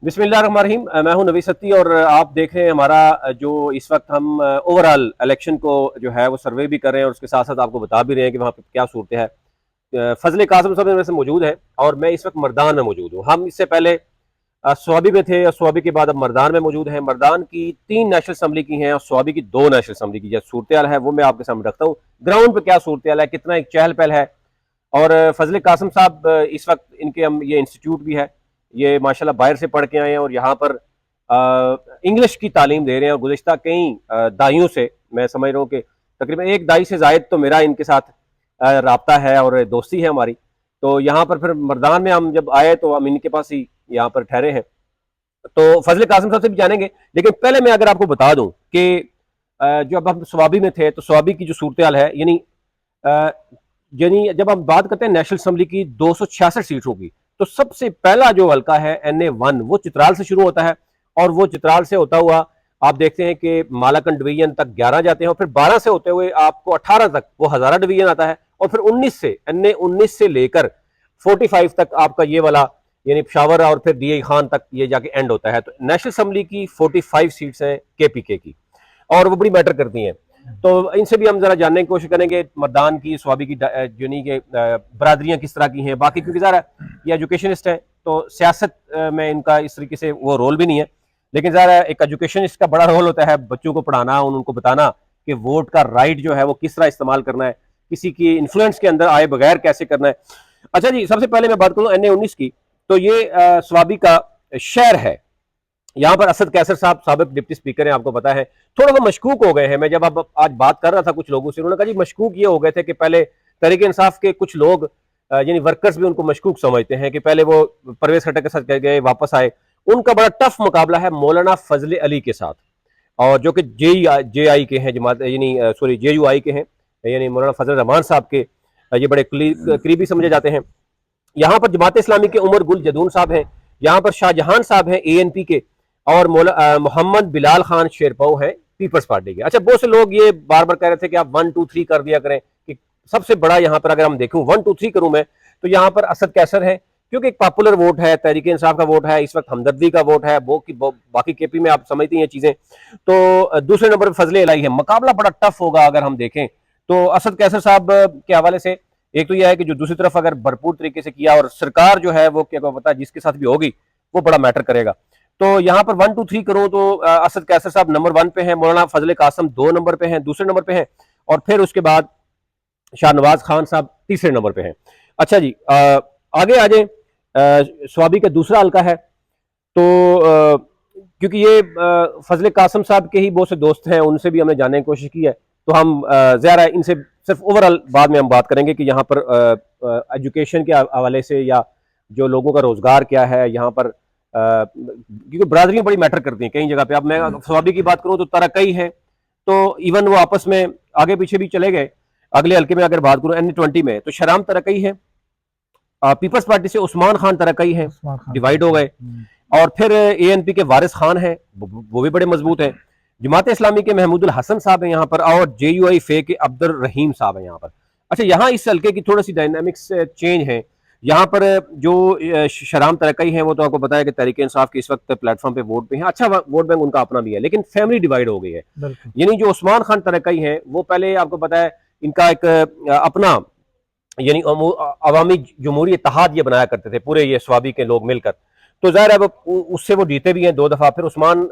बिस्मिल्लाहिर्रहमानिर्रहीम। मैं हूं नवी सत्ती और आप देख रहे हैं हमारा जो इस वक्त हम ओवरऑल इलेक्शन को जो है वो सर्वे भी कर रहे हैं और उसके साथ साथ आपको बता भी रहे हैं कि वहाँ पे क्या सूरत है। फजल कासिम साहब मेरे से मौजूद है और मैं इस वक्त मर्दान में मौजूद हूँ। हम इससे पहले स्वाबी में थे और स्वाबी के बाद अब मर्दान में मौजूद हैं। मर्दान की 3 नेशनल असम्बली की हैं और स्वाबी की 2 नेशनल असम्बली की जो सूरत हाल है वो मैं आपके सामने रखता हूँ। ग्राउंड पे क्या सूरत हाल है, कितना एक चहल पहल है। और फजल कासिम साहब इस वक्त इनके हम ये इंस्टीट्यूट भी है, ये माशाल्लाह बाहर से पढ़ के आए हैं और यहाँ पर इंग्लिश की तालीम दे रहे हैं। और गुज़िश्ता कई दाइयों से मैं समझ रहा हूँ कि तकरीबन एक दाई से जायद तो मेरा इनके साथ राब्ता है और दोस्ती है हमारी। तो यहाँ पर फिर मर्दान में हम जब आए तो हम इनके पास ही यहाँ पर ठहरे हैं। तो फजल कासिम साहब से भी जानेंगे, लेकिन पहले मैं अगर आपको बता दूं कि जब हम स्वाबी में थे तो स्वाबी की जो सूरत हाल है, यानी जब हम बात करते हैं नेशनल असम्बली की 266 सीटों की, तो सबसे पहला जो हल्का है NA1 वो चित्राल से शुरू होता है। और वो चित्राल से होता हुआ आप देखते हैं कि मालाकंड डिवीजन तक 11 जाते हैं और फिर 12 से होते हुए आपको 18 तक वो हजारा डिवीजन आता है और फिर 19 से NA19 से लेकर 45 तक आपका ये वाला यानी पेशावर और फिर DI खान तक ये जाके एंड होता है। तो नेशनल असम्बली की 45 सीट्स हैं KPK की और वो बड़ी मैटर करती हैं। तो इनसे भी हम जरा जानने की कोशिश करेंगे मर्दान की स्वाबी की यूनी के बरादरियां किस तरह की हैं। बाकी क्योंकि ज़रा ये एजुकेशनिस्ट है तो सियासत में इनका इस तरीके से वो रोल भी नहीं है, लेकिन ज़रा एक एजुकेशनिस्ट का बड़ा रोल होता है बच्चों को पढ़ाना, उनको बताना कि वोट का राइट जो है वो किस तरह इस्तेमाल करना है, किसी की इन्फ्लुएंस के अंदर आए बगैर कैसे करना है। अच्छा जी, सबसे पहले मैं बात करूँ NA19 की, तो ये स्वाबी का शहर है। यहाँ पर असद कैसर साहब साबिक डिप्टी स्पीकर हैं, आपको पता है। थोड़ा वो मशकूक हो गए हैं। मैं जब अब आज बात कर रहा था कुछ लोगों से, उन्होंने कहा जी मशकूक ये हो गए थे कि पहले तहरीक इंसाफ के कुछ लोग यानी वर्कर्स भी उनको मशकूक समझते हैं कि पहले वो परवेज खट्टर के साथ गए वापस आए। उनका बड़ा टफ मुकाबला है मौलाना फजल अली के साथ, और जो कि JI के हैं, जमात यानी सॉरी JUI के हैं, यानी मौलाना फजल रहमान साहब के ये बड़े करीबी समझे जाते हैं। यहाँ पर जमात इस्लामी के उमर गुल जदून साहब हैं, यहाँ पर शाहजहां साहब हैं ANP के, और मोहम्मद बिलाल खान शेरपाओ हैं पीपल्स पार्टी के। अच्छा, बहुत से लोग ये बार बार कह रहे थे कि आप 1 2 3 कर दिया करें, कि सबसे बड़ा यहाँ पर अगर हम देखूं 1 2 3 करूं मैं, तो यहाँ पर असद कैसर है क्योंकि एक पॉपुलर वोट है, तहरीक इंसाफ का वोट है, इस वक्त हमदर्दी का वोट है, बाकी KP में आप समझती हैं चीजें। तो दूसरे नंबर पर फजले इलाही है। मुकाबला बड़ा टफ होगा अगर हम देखें तो असद कैसर साहब के हवाले से। एक तो यह है कि जो दूसरी तरफ अगर भरपूर तरीके से किया और सरकार जो है वो क्या पता जिसके साथ भी होगी वो बड़ा मैटर करेगा। तो यहाँ पर 1 2 3 करो तो असद कैसर साहब नंबर 1 पे हैं, मौलाना फजल कासिम 2 नंबर पे हैं, दूसरे नंबर पे हैं, और फिर उसके बाद शाहनवाज खान साहब तीसरे नंबर पे हैं। अच्छा जी, आगे आ जाए। स्वाबी का दूसरा हल्का है। तो क्योंकि ये फजल कासिम साहब के ही बहुत से दोस्त हैं, उनसे भी हमने जानने की कोशिश की है, तो हम ज़रा इनसे सिर्फ ओवरऑल बाद में हम बात करेंगे कि यहाँ पर एजुकेशन के हवाले से या जो लोगों का रोजगार क्या है यहाँ पर, क्योंकि बरादरियां बड़ी मैटर करती हैं कई जगह पे। अब मैं स्वाबी की बात करूं तो तरकई है, तो इवन वो आपस में आगे पीछे भी चले गए। अगले हल्के में अगर बात करूं NA20 में, तो शराम तरकई है, पीपल्स पार्टी से उस्मान खान तरकई है, डिवाइड हो गए। और फिर ANP के वारिस खान है, वो भी बड़े मजबूत हैं। जमात इस्लामी के महमूदुल हसन साहब हैं यहाँ पर, और JUI फे के अब्दुल रहीम साहब हैं यहाँ पर। अच्छा, यहाँ इस हल्के की थोड़ी सी डायनामिक्स चेंज है। यहाँ पर जो शराम तरकई है वो तो आपको पता है कि तहरीक इंसाफ के इस वक्त प्लेटफॉर्म पे वोट पे हैं। अच्छा, वोट बैंक उनका अपना भी है, लेकिन फैमिली डिवाइड हो गई है। यानी जो उस्मान खान तरकई है वो पहले आपको पता है इनका एक अपना यानी अवामी जमहूरी इत्तेहाद ये बनाया करते थे पूरे ये स्वाबी के लोग मिलकर। तो जाहिर है उससे वो जीते भी हैं 2 दफा। फिर उस्मान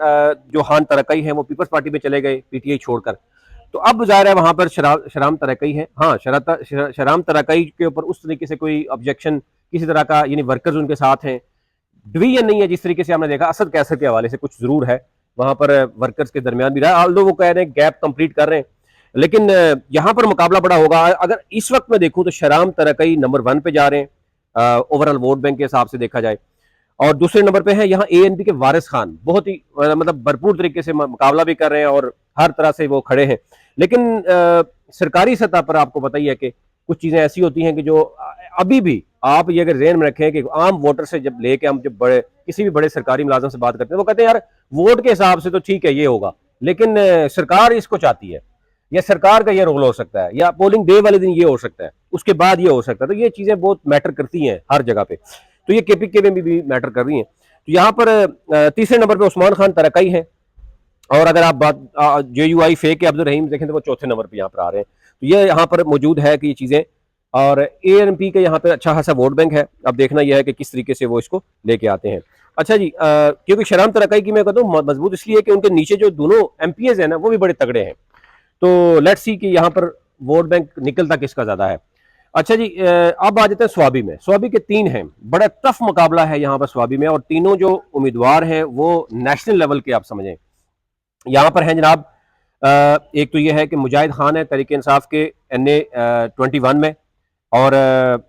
जो खान तरकई हैं वो पीपल्स पार्टी में चले गए PTI छोड़कर। तो अब जाहिर है वहां पर शराम तरकई है। हाँ, शराम तरकई के ऊपर उस तरीके से कोई ऑब्जेक्शन किसी तरह का, यानी वर्कर्स उनके साथ हैं, डिवीजन नहीं है जिस तरीके से हमने देखा। असद कैसर के हवाले से कुछ जरूर है वहां पर वर्कर्स के दरमियान भी रहा, ऑल्दो वो कह रहे हैं गैप कंप्लीट कर रहे हैं, लेकिन यहाँ पर मुकाबला बड़ा होगा। अगर इस वक्त में देखूं तो शराम तरकई नंबर 1 पे जा रहे हैं ओवरऑल वोट बैंक के हिसाब से देखा जाए, और दूसरे नंबर पे है यहाँ ANP के वारिस खान, बहुत ही मतलब भरपूर तरीके से मुकाबला भी कर रहे हैं और हर तरह से वो खड़े हैं। लेकिन सरकारी सतह पर आपको पता ही है कि कुछ चीजें ऐसी होती हैं कि जो अभी भी आप ये अगर ज़हन में रखें कि आम वोटर से जब लेके हम जब बड़े किसी भी बड़े सरकारी मुलाजिम से बात करते हैं वो कहते हैं यार वोट के हिसाब से तो ठीक है ये होगा, लेकिन सरकार इसको चाहती है, या सरकार का ये रोल हो सकता है, या पोलिंग डे वाले दिन ये हो सकता है, उसके बाद ये हो सकता है। तो ये चीजें बहुत मैटर करती हैं हर जगह पे, तो ये KPK में भी मैटर कर रही हैं। तो यहाँ पर तीसरे नंबर पे उस्मान खान तरकई है, और अगर आप बात JUI फेक के अब्दुल रहीम देखें तो वो चौथे नंबर पे यहाँ पर आ रहे हैं। तो ये यहाँ पर मौजूद है कि ये चीज़ें, और ANP के यहाँ पे अच्छा खासा वोट बैंक है। अब देखना यह है कि किस तरीके से वो इसको लेके आते हैं। अच्छा जी, क्योंकि शहराम तरकई की मैं कहता हूँ मजबूत इसलिए कि उनके नीचे जो दोनों MPs हैं ना वो भी बड़े तगड़े हैं। तो लेट्स सी कि यहाँ पर वोट बैंक निकलता किसका ज्यादा है। अच्छा जी, अब आ जाते हैं स्वाबी में। स्वाबी के 3 हैं, बड़ा टफ मुकाबला है यहाँ पर स्वाबी में, और तीनों जो उम्मीदवार हैं वो नेशनल लेवल के आप समझें। यहाँ पर हैं जनाब, एक तो ये है कि मुजाहिद खान है तहरीक इंसाफ के NA 21 में, और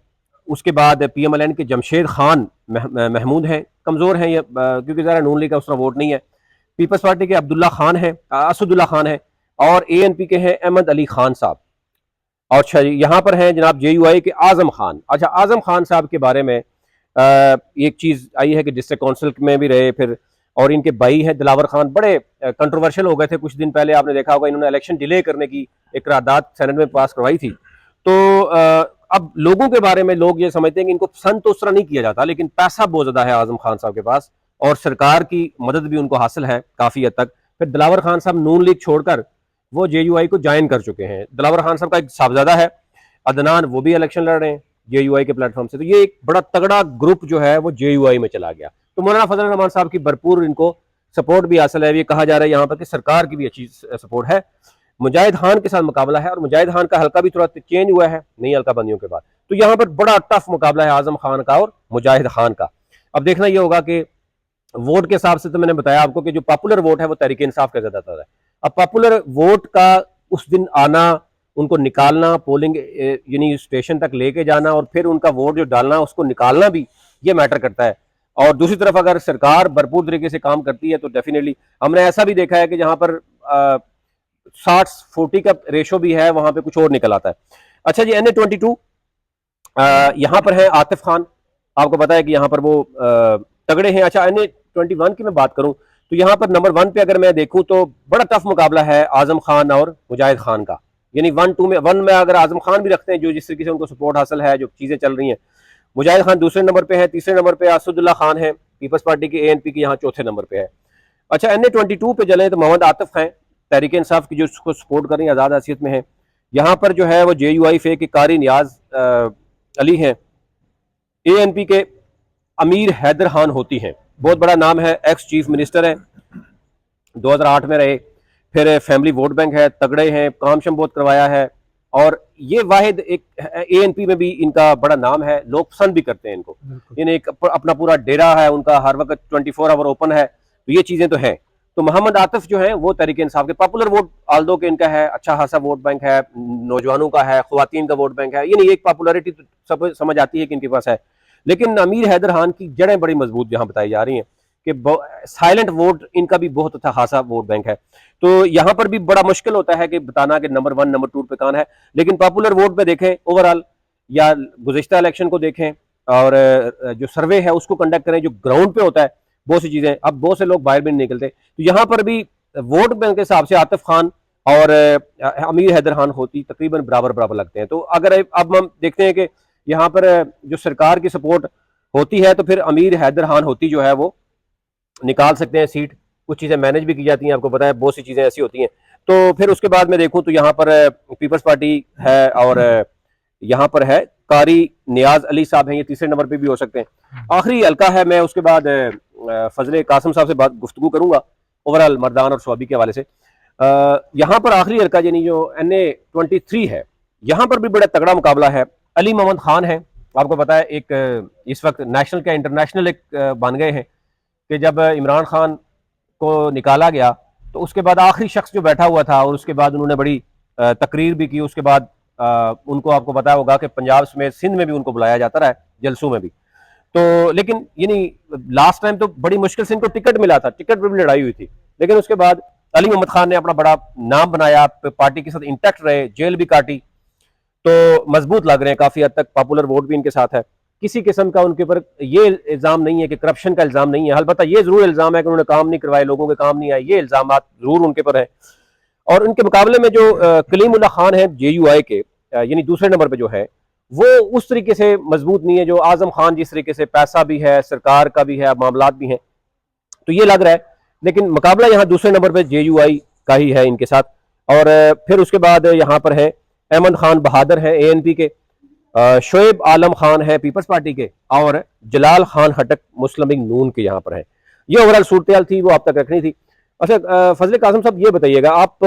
उसके बाद PMLN के जमशेद खान महमूद हैं, कमज़ोर हैं ये क्योंकि ज़रा नून लीग का उसका वोट नहीं है। पीपल्स पार्टी के अब्दुल्ला खान है, असदुल्ला खान है, और ANP के हैं अहमद अली खान साहब। अच्छा जी, यहाँ पर हैं जनाब JUI के आजम खान। अच्छा, आजम खान साहब के बारे में एक चीज़ आई है कि डिस्ट्रिक्ट काउंसिल में भी रहे फिर, और इनके भाई हैं दिलावर खान, बड़े कंट्रोवर्शियल हो गए थे कुछ दिन पहले, आपने देखा होगा इन्होंने इलेक्शन डिले करने की एक करारदाद सेनेट में पास करवाई थी। तो अब लोगों के बारे में लोग ये समझते हैं कि इनको पसंद तो उस तरह नहीं किया जाता, लेकिन पैसा बहुत ज्यादा है आजम खान साहब के पास, और सरकार की मदद भी उनको हासिल है काफी हद तक। फिर दिलावर खान साहब नून लीग छोड़कर वो JUI को ज्वाइन कर चुके हैं। दिलावर खान साहब का एक साहबजादा है अदनान, वो भी इलेक्शन लड़ रहे हैं JUI के प्लेटफॉर्म से। तो ये एक बड़ा तगड़ा ग्रुप जो है वो JUI में चला गया। तो मौलाना फजल रहमान साहब की भरपूर इनको सपोर्ट भी हासिल है। ये कहा जा रहा है यहाँ पर कि सरकार की भी अच्छी सपोर्ट है। मुजाहिद खान के साथ मुकाबला है, और मुजाहिद खान का हल्का भी थोड़ा चेंज हुआ है नई हल्का बंदियों के बाद। तो यहाँ पर बड़ा टफ मुकाबला है आजम खान का और मुजाहिद खान का। अब देखना यह होगा कि वोट के हिसाब से तो मैंने बताया आपको कि जो पॉपुलर वोट है वो तहरीक इंसाफ का ज्यादातर है। अब पॉपुलर वोट का उस दिन आना, उनको निकालना, पोलिंग यानी स्टेशन तक लेके जाना, और फिर उनका वोट जो डालना उसको निकालना भी ये मैटर करता है। और दूसरी तरफ अगर सरकार भरपूर तरीके से काम करती है तो डेफिनेटली हमने ऐसा भी देखा है कि जहां पर 60-40 का रेशो भी है, वहां पे कुछ और निकल आता है। अच्छा जी, NA 22 यहाँ पर है आतिफ खान, आपको पता है कि यहाँ पर वो तगड़े हैं। अच्छा, NA 21 की मैं बात करूं तो यहाँ पर नंबर 1 पे अगर मैं देखूं तो बड़ा टफ मुकाबला है आजम खान और मुजाहिद खान का। यानी 1 में अगर आजम खान भी रखते हैं, जो जिस तरीके से उनको सपोर्ट हासिल है, जो चीजें चल रही हैं। मुजाहिद खान दूसरे नंबर पे है, तीसरे नंबर पे असदुल्ला खान है, पीपल्स पार्टी की ANP की यहाँ चौथे नंबर पे है। अच्छा, NA 22 पे चले तो मोहम्मद आतिफ हैं तहरीक इंसाफ की, जो उसको सपोर्ट कर रही है, आजाद हैसियत में है। यहाँ पर जो है वो JUI फे के कारी नियाज अली हैं, ANP के अमीर हैदर खान होती हैं, बहुत बड़ा नाम है, एक्स चीफ मिनिस्टर है, 2008 में रहे। फिर फैमिली वोट बैंक है, तगड़े हैं, काम शम बहुत करवाया है, और ये वाहिद एक ANP में भी इनका बड़ा नाम है, लोग पसंद भी करते हैं इनको। यानी एक अपना पूरा डेरा है उनका, हर वक्त 24 आवर ओपन है, तो ये चीजें तो हैं। तो मोहम्मद आतिफ जो है वो तहरीक इंसाफ के पॉपुलर वोट आल्दो के इनका है, अच्छा खासा वोट बैंक है, नौजवानों का है, ख्वातीन का वोट बैंक है, यानी एक पॉपुलरिटी तो सब समझ आती है कि इनके पास है। लेकिन अमीर हैदर खान की जड़ें बड़ी मजबूत यहाँ बताई जा रही हैं कि साइलेंट वोट इनका भी बहुत अच्छा खासा वोट बैंक है। तो यहाँ पर भी बड़ा मुश्किल होता है कि बताना कि नंबर 1 नंबर 2 पे कौन है। लेकिन पॉपुलर वोट पे देखें ओवरऑल, या गुज़िश्ता इलेक्शन को देखें, और जो सर्वे है उसको कंडक्ट करें, जो ग्राउंड पे होता है, बहुत सी चीजें, अब बहुत से लोग बाहर भी नहीं निकलते। तो यहाँ पर भी वोट बैंक के हिसाब से आतिफ खान और अमीर हैदर खान होती तकरीबन बराबर बराबर लगते हैं। तो अगर अब हम देखते हैं कि यहाँ पर जो सरकार की सपोर्ट होती है तो फिर अमीर हैदर खान होती जो है वो निकाल सकते हैं सीट, कुछ चीजें मैनेज भी की जाती हैं, आपको पता है बहुत सी चीजें ऐसी होती हैं। तो फिर उसके बाद मैं देखूं तो यहाँ पर पीपल्स पार्टी है, और यहाँ पर है कारी नियाज अली साहब हैं, ये तीसरे नंबर पे भी हो सकते हैं। आखिरी हल्का है, मैं उसके बाद फजले कासिम साहब से बात गुफ्तगू करूंगा ओवरऑल मर्दान और स्वाबी के हवाले से। यहाँ पर आखिरी हल्का यानी जो NA 23 है, यहाँ पर भी बड़ा तगड़ा मुकाबला है। अली मोहम्मद खान है, आपको पता है एक इस वक्त नेशनल के इंटरनेशनल एक बन गए हैं कि जब इमरान खान को निकाला गया तो उसके बाद आखिरी शख्स जो बैठा हुआ था, और उसके बाद उन्होंने बड़ी तकरीर भी की। उसके बाद उनको आपको पता होगा कि पंजाब समेत सिंध में भी उनको बुलाया जाता रहा है, जलसों में भी। तो लेकिन यानी लास्ट टाइम तो बड़ी मुश्किल से इनको टिकट मिला था, टिकट पर भी लड़ाई हुई थी। लेकिन उसके बाद अली मोहम्मद खान ने अपना बड़ा नाम बनाया, पार्टी के साथ इंटैक्ट रहे, जेल भी काटी, तो मजबूत लग रहे हैं काफी हद तक, पॉपुलर वोट भी इनके साथ है। किसी किस्म का उनके ऊपर ये इल्जाम नहीं है कि करप्शन का इल्जाम नहीं है, अलबत्ता ये जरूर इल्जाम है कि उन्होंने काम नहीं करवाए, लोगों के काम नहीं आए, ये इल्जाम जरूर उनके ऊपर है। और उनके मुकाबले में जो कलीमुल्ला खान है JUI के, यानी दूसरे नंबर पे जो है, वो उस तरीके से मजबूत नहीं है जो आजम खान जिस तरीके से पैसा भी है, सरकार का भी है, मामलात भी हैं, तो ये लग रहा है। लेकिन मुकाबला यहाँ दूसरे नंबर पे JUI का ही है इनके साथ। और फिर उसके बाद यहाँ पर है अहमद खान बहादुर है ANP के, शोएब आलम खान है पीपल्स पार्टी के, और जलाल खान हटक मुस्लिम लीग नून के यहाँ पर है। ये ओवरऑल सूरत थी, वो आप तक रखनी थी। अच्छा फजल कासिम साहब ये बताइएगा, आप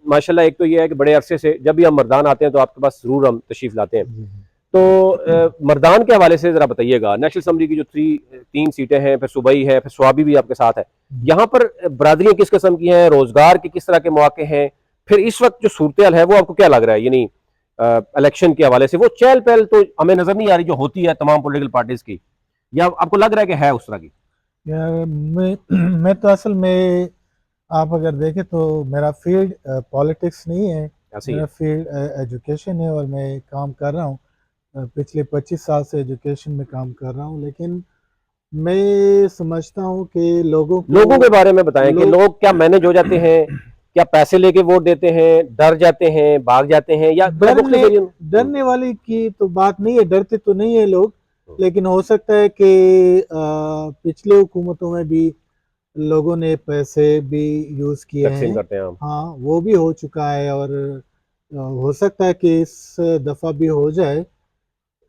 माशाल्लाह एक तो ये है कि बड़े अरसे से जब भी हम मर्दान आते हैं तो आपके पास जरूर हम तशरीफ लाते हैं, तो मर्दान के हवाले से जरा बताइएगा। नेशनल असम्बली की जो 3 सीटें हैं, फिर सूबाई है, फिर स्वाबी भी आपके साथ है, यहाँ पर बरादरियां किस किस्म की हैं, रोजगार के किस तरह के मौके हैं, फिर इस वक्त जो सूरत है वो आपको क्या लग रहा है? यानी इलेक्शन के हवाले से वो चहल पहल तो हमें नजर नहीं आ रही जो होती है तमाम पॉलिटिकल पार्टीज की, या आपको लग रहा है कि है उस तरह की? यार मैं तो असल में, आप अगर देखें तो मेरा फील्ड पॉलिटिक्स नहीं है, ऐसे ही मेरा है। फील्ड एजुकेशन है और मैं काम कर रहा हूँ। पिछले 25 साल से एजुकेशन में काम कर रहा हूँ। लेकिन मैं समझता हूँ कि लोगों के बारे में बताएं कि लोग लोग क्या मैनेज हो जाते हैं, क्या पैसे लेके वोट देते हैं, डर जाते हैं, भाग जाते हैं, या मतलब मुख्तलिफ डरने एरिया में? डरने वाली की तो बात नहीं है, डरते तो नहीं है लोग। लेकिन हो सकता है कि पिछले हुकूमतों में भी लोगों ने पैसे भी यूज़ किए तकसीम हैं। करते हैं हम। हाँ, वो भी हो चुका है और हो सकता है कि इस दफ़ा भी हो जाए।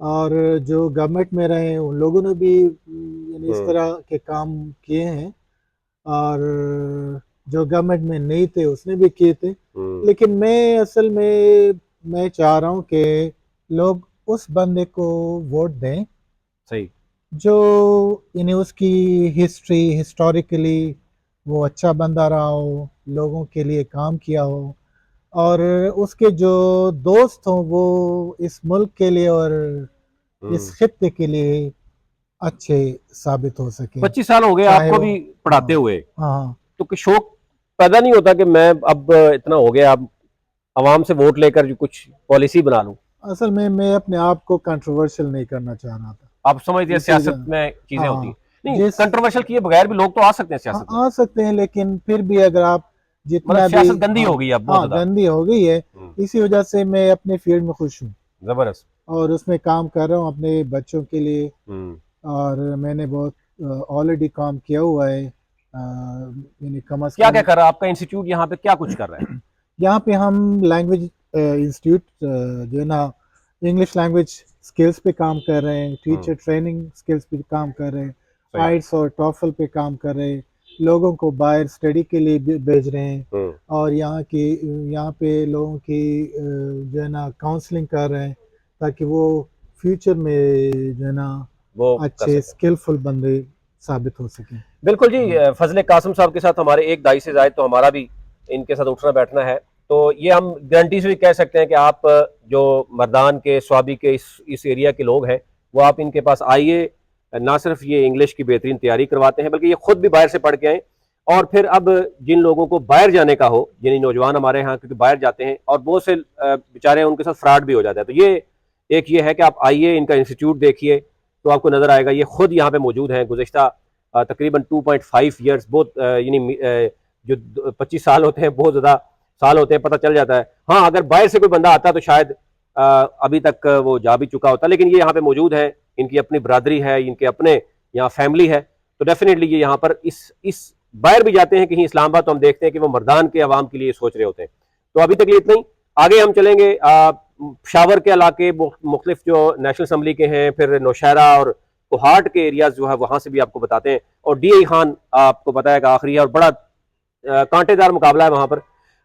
और जो गवर्नमेंट में रहे उन लोगों ने भी यानी इस हम्म। तरह के काम किए हैं, और जो गवर्नमेंट में नहीं थे उसने भी किए थे। हम्म। लेकिन मैं असल में मैं चाह रहा हूँ कि लोग उस बंदे को वोट दें सही। जो यानी उसकी हिस्ट्री हिस्टोरिकली वो अच्छा बंदा रहा हो, लोगों के लिए काम किया हो, और उसके जो दोस्त हों वो इस मुल्क के लिए और इस हम्म। खित्ते के लिए अच्छे साबित हो सकें। 25 साल हो गए चाहे आपको वो, भी पढ़ाते हाँ हुए, हाँ, तो कि शौक पैदा नहीं होता कि मैं अब इतना हो गया, अब आवाम से वोट लेकर जो कुछ पॉलिसी बना लूं? असल में मैं अपने आप को कंट्रोवर्शियल नहीं करना चाह रहा था, आप समझते हैं इसी सियासत वजह। में चीजें होती हैं? हाँ, नहीं, जिस कंट्रोवर्शियल किए बगैर भी लोग तो आ सकते हैं हाँ, सियासत में। आ सकते हैं, लेकिन फिर भी अगर आप मतलब जितना भी, सियासत गंदी हाँ हो गई अब बहुत हाँ, ज्यादा। गंदी हो गई है। इसी वजह से मैं अपने फील्ड में खुश हूँ जबरदस्त। और उसमें काम कर रहा हूँ अपने बच्चों के लिए। हम्म। और मैंने बहुत ऑलरेडी काम किया हुआ है, यानी कम अज़ क्या क्या कम। कर रहा है आपका इंस्टीट्यूट, यहाँ पे क्या कुछ कर रहा है? यहाँ पे हम लैंग्वेज इंस्टीट्यूट जो है ना, इंग्लिश लैंग्वेज स्किल्स पे काम कर रहे हैं, टीचर ट्रेनिंग स्किल्स पे काम कर रहे हैं, सही। आइट्स और टॉफल पे काम कर रहे हैं, लोगों को बाहर स्टडी के लिए भेज रहे हैं, हम्म। और यहाँ पे लोगों की जो है ना काउंसलिंग कर रहे हैं, ताकि वो फ्यूचर में जो है ना वो कर अच्छे सके। स्किलफुल बंदे साबित हो सकें। बिल्कुल जी। जी। फजल कासिम साहब के साथ हमारे एक दाई से जायद तो हमारा भी इनके साथ उठना बैठना है। तो ये हम गारंटी से भी कह सकते हैं कि आप जो मर्दान के स्वाबी के इस एरिया के लोग हैं, वो आप इनके पास आइए। ना सिर्फ ये इंग्लिश की बेहतरीन तैयारी करवाते हैं, बल्कि ये खुद भी बाहर से पढ़ के आए। और फिर अब जिन लोगों को बाहर जाने का हो, जिन नौजवान हमारे यहाँ क्योंकि बाहर जाते हैं और बहुत से बेचारे उनके साथ फ्रॉड भी हो जाता है, तो ये एक ये है कि आप आइए, इनका इंस्टीट्यूट देखिए, तो आपको नजर आएगा। ये खुद यहाँ पे मौजूद हैं गुज़िश्ता तकरीबन 2.5 ईयर्स, बहुत यानी जो 25 साल होते हैं बहुत ज़्यादा साल होते हैं, पता चल जाता है। हाँ, अगर बाहर से कोई बंदा आता तो शायद अभी तक वो जा भी चुका होता, लेकिन ये यहाँ पे मौजूद है, इनकी अपनी बरादरी है, इनके अपने यहाँ फैमिली है। तो डेफिनेटली ये यहाँ पर इस बाहर भी जाते हैं कहीं इस्लामाबाद, तो हम देखते हैं कि वो मर्दान के अवाम के लिए सोच रहे होते हैं। तो अभी तक ये इतना ही। आगे हम चलेंगे शावर के इलाके, मुख्तलिफ जो नेशनल असम्बली के हैं, फिर नौशहरा और कोहाट के एरियाज जो है वहां से भी आपको बताते हैं। और DI खान आपको पता है कि आखिरी है और बड़ा कांटेदार मुकाबला है वहां पर।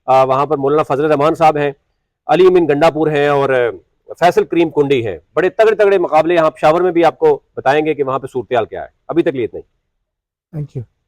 वहां पर मौलाना फजल रहमान साहब हैं, अली अमीन गंडापुर हैं, और फैसल करीम कुंडी हैं। बड़े तगड़े तगड़े मुकाबले यहाँ पेशावर में भी आपको बताएंगे कि वहां पर सूरत क्या है। अभी तक लिए इतना ही। Thank you.